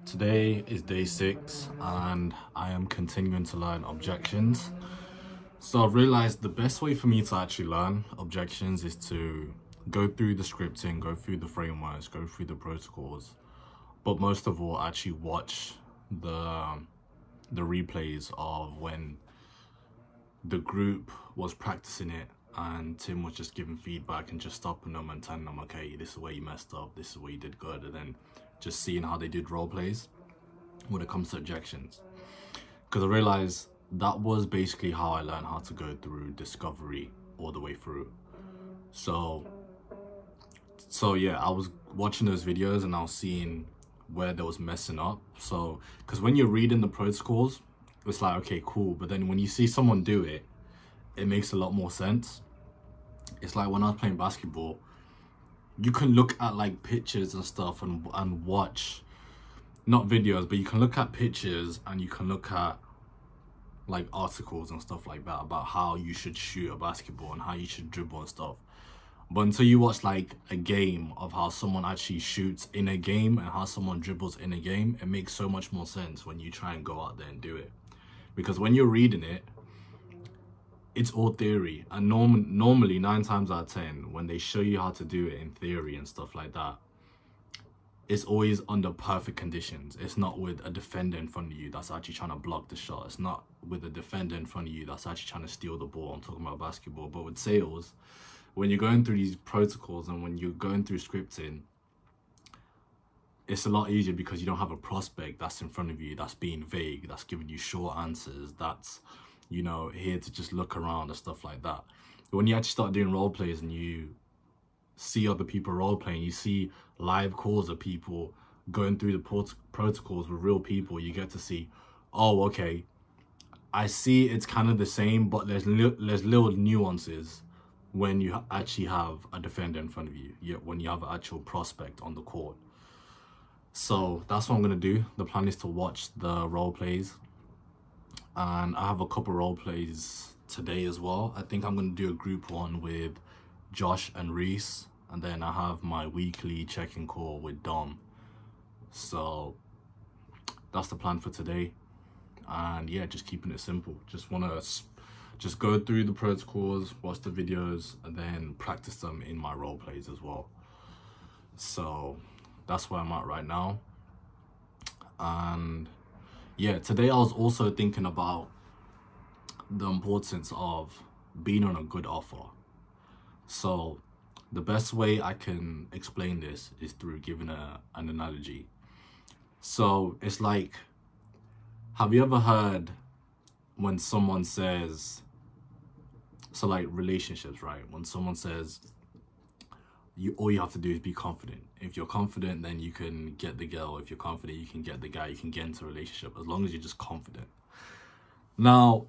Today is day 6 and I am continuing to learn objections. So I've realized the best way for me to actually learn objections is to go through the scripting, go through the frameworks, go through the protocols, but most of all actually watch the replays of when the group was practicing it and Tim was just giving feedback and just stopping them and telling them, okay, this is where you messed up, this is where you did good, and then just seeing how they did role plays when it comes to objections. Because I realized that was basically how I learned how to go through discovery all the way through. So yeah, I was watching those videos and I was seeing where they was messing up. So because when you're reading the protocols, it's like, okay, cool, but then when you see someone do it, it makes a lot more sense. It's like when I was playing basketball, you can look at like pictures and stuff and watch, not videos, but you can look at pictures and you can look at like articles and stuff like that about how you should shoot a basketball and how you should dribble and stuff. But until you watch like a game of how someone actually shoots in a game and how someone dribbles in a game, it makes so much more sense when you try and go out there and do it. Because when you're reading it, it's all theory, and normally 9 times out of 10 when they show you how to do it in theory and stuff like that, it's always under perfect conditions. It's not with a defender in front of you that's actually trying to block the shot. It's not with a defender in front of you that's actually trying to steal the ball. I'm talking about basketball. But with sales, when you're going through these protocols and when you're going through scripting, it's a lot easier because you don't have a prospect that's in front of you that's being vague, that's giving you short answers, that's, you know, here to just look around and stuff like that. When you actually start doing role plays and you see other people role playing, you see live calls of people going through the protocols with real people, you get to see, oh, okay, I see it's kind of the same, but there's little nuances when you actually have a defender in front of you, when you have an actual prospect on the court. So that's what I'm going to do. The plan is to watch the role plays, and I have a couple role plays today as well. I think I'm going to do a group one with Josh and Reese, and then I have my weekly check-in call with Dom. So that's the plan for today. And yeah, just keeping it simple. Just want to just go through the protocols, watch the videos, and then practice them in my role plays as well. So that's where I'm at right now. And yeah, today I was also thinking about the importance of being on a good offer. So the best way I can explain this is through giving an analogy. So it's like, have you ever heard when someone says, so like relationships, right? When someone says, all you have to do is be confident. If you're confident, then you can get the girl. If you're confident, you can get the guy. You can get into a relationship as long as you're just confident. Now,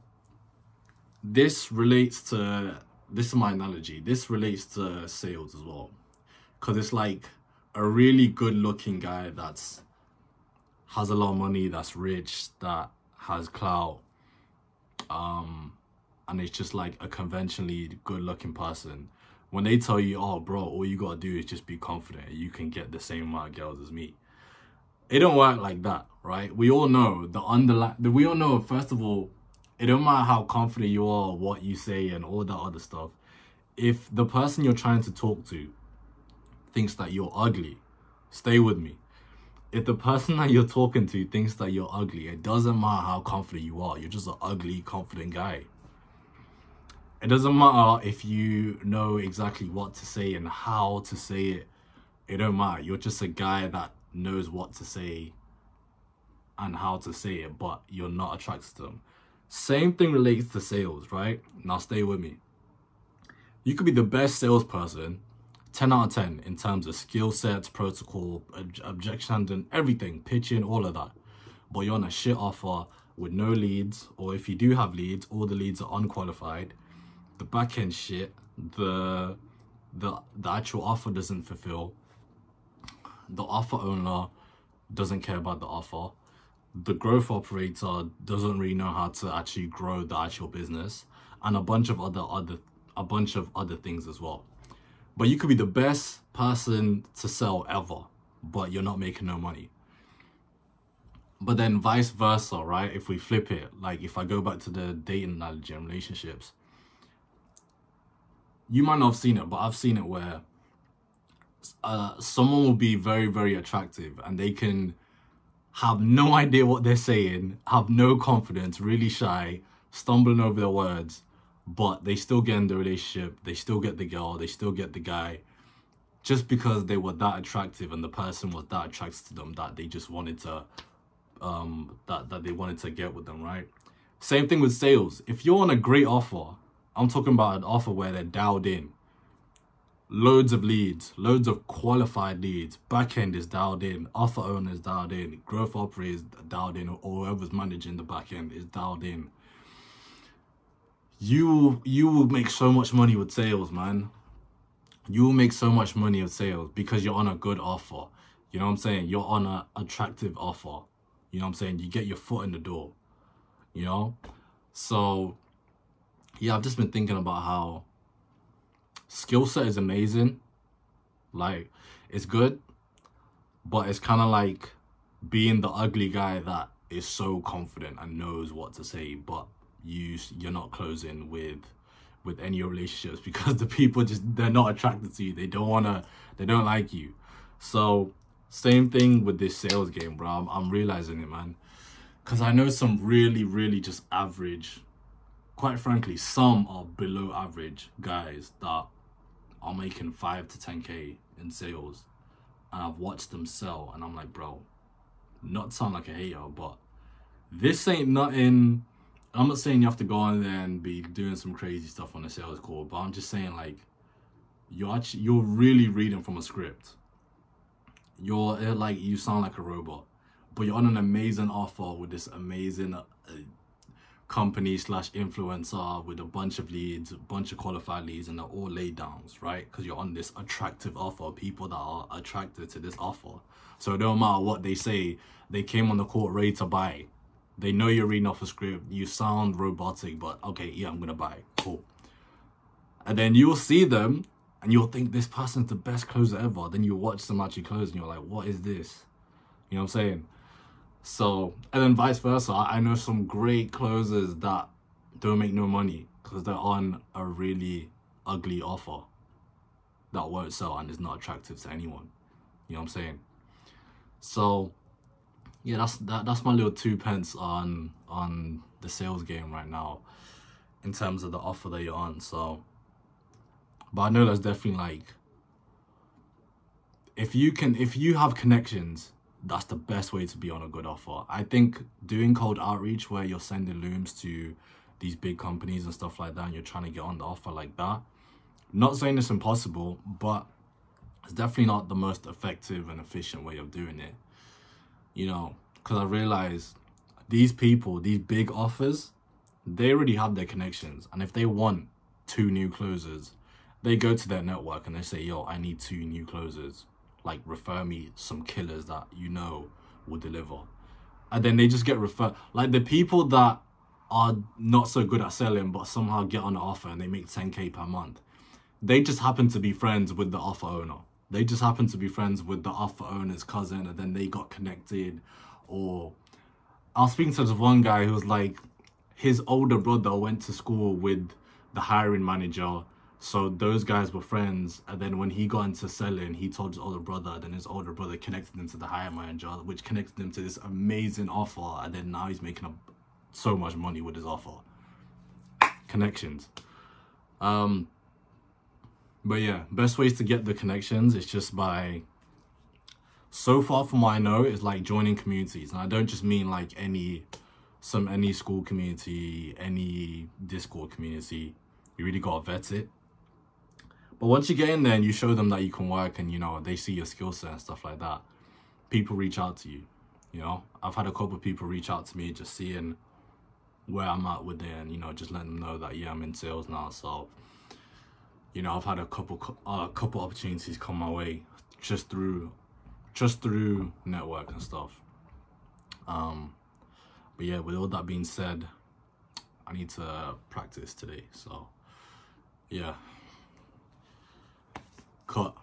this is my analogy. This relates to sales as well. Because it's like a really good looking guy that's has a lot of money, that's rich, that has clout. And it's just like a conventionally good looking person. When they tell you, oh, bro, all you gotta do is just be confident, you can get the same amount of girls as me. It don't work like that, right? We all know we all know, first of all, it don't matter how confident you are, what you say, and all that other stuff. If the person you're trying to talk to thinks that you're ugly, stay with me. If the person that you're talking to thinks that you're ugly, it doesn't matter how confident you are. You're just an ugly, confident guy. It doesn't matter if you know exactly what to say and how to say it. It don't matter. You're just a guy that knows what to say and how to say it, but you're not attracted to them. Same thing relates to sales, right? Now stay with me. You could be the best salesperson, 10 out of 10 in terms of skill sets, protocol, objection handling, everything, pitching, all of that. But you're on a shit offer with no leads, or if you do have leads, all the leads are unqualified. The back end shit, the actual offer doesn't fulfill. The offer owner doesn't care about the offer. The growth operator doesn't really know how to actually grow the actual business, and a bunch of other things as well. But you could be the best person to sell ever, but you're not making no money. But then vice versa, right? If we flip it, like if I go back to the dating analogy and relationships, you might not have seen it, but I've seen it where someone will be very, very attractive and they can have no idea what they're saying, have no confidence, really shy, stumbling over their words, but they still get in the relationship, they still get the girl, they still get the guy, just because they were that attractive and the person was that attracted to them that they just wanted to, that they wanted to get with them, right? Same thing with sales. If you're on a great offer, I'm talking about an offer where they're dialed in, loads of leads, loads of qualified leads, back end is dialed in, offer owner is dialed in, growth operator is dialed in, or whoever's managing the back end is dialed in. You will make so much money with sales, man. You will make so much money with sales because you're on a good offer. You know what I'm saying? You're on an attractive offer. You know what I'm saying? You get your foot in the door, you know? So, yeah, I've just been thinking about how skill set is amazing. Like, it's good, but it's kind of like being the ugly guy that is so confident and knows what to say, but you're not closing with any relationships because the people they're not attracted to you. They don't like you. So same thing with this sales game, bro. I'm realizing it, man, because I know some really, really just average, quite frankly, some are below average guys that are making 5 to 10K in sales, and I've watched them sell, and I'm like, bro, not to sound like a hater, but this ain't nothing. I'm not saying you have to go on there and be doing some crazy stuff on a sales call, but I'm just saying, like, you're really reading from a script. You're like, you sound like a robot, but you're on an amazing offer with this amazing company slash influencer with a bunch of leads, a bunch of qualified leads, and they're all laid downs, right? Because you're on this attractive offer, people that are attracted to this offer. So no matter what they say, they came on the court ready to buy. They know you're reading off a script. You sound robotic, but okay, yeah, I'm gonna buy. Cool. And then you'll see them and you'll think this person's the best closer ever. Then you watch them actually close and you're like, what is this? You know what I'm saying? So, and then vice versa. I know some great closers that don't make no money because they're on a really ugly offer that won't sell and is not attractive to anyone. You know what I'm saying? So, yeah, that's my little 2 pence on the sales game right now in terms of the offer that you're on. So, but I know that's definitely like, if you have connections, that's the best way to be on a good offer. I think doing cold outreach where you're sending looms to these big companies and stuff like that, and you're trying to get on the offer like that, not saying it's impossible, but it's definitely not the most effective and efficient way of doing it. You know, because I realize these people, these big offers, they already have their connections. And if they want 2 new closers, they go to their network and they say, yo, I need 2 new closers. Like, refer me some killers that you know will deliver. And then they just get referred. Like, the people that are not so good at selling but somehow get on the offer and they make 10K per month, they just happen to be friends with the offer owner. They just happen to be friends with the offer owner's cousin, and then they got connected. Or I was speaking to this one guy who was like, his older brother went to school with the hiring manager, so those guys were friends. And then when he got into selling, he told his older brother, then his older brother connected him to the hiring manager, which connected him to this amazing offer. And then now he's making so much money with his offer. Connections. But yeah, best ways to get the connections is just by, so far from what I know, is like joining communities. And I don't just mean like any school community, any Discord community. You really gotta vet it. But once you get in there and you show them that you can work, and you know, they see your skill set and stuff like that, people reach out to you. You know, I've had a couple of people reach out to me just seeing where I'm at with it, and you know, just letting them know that yeah, I'm in sales now. So, you know, I've had a couple opportunities come my way just through network and stuff. But yeah, with all that being said, I need to practice today. So yeah, cut.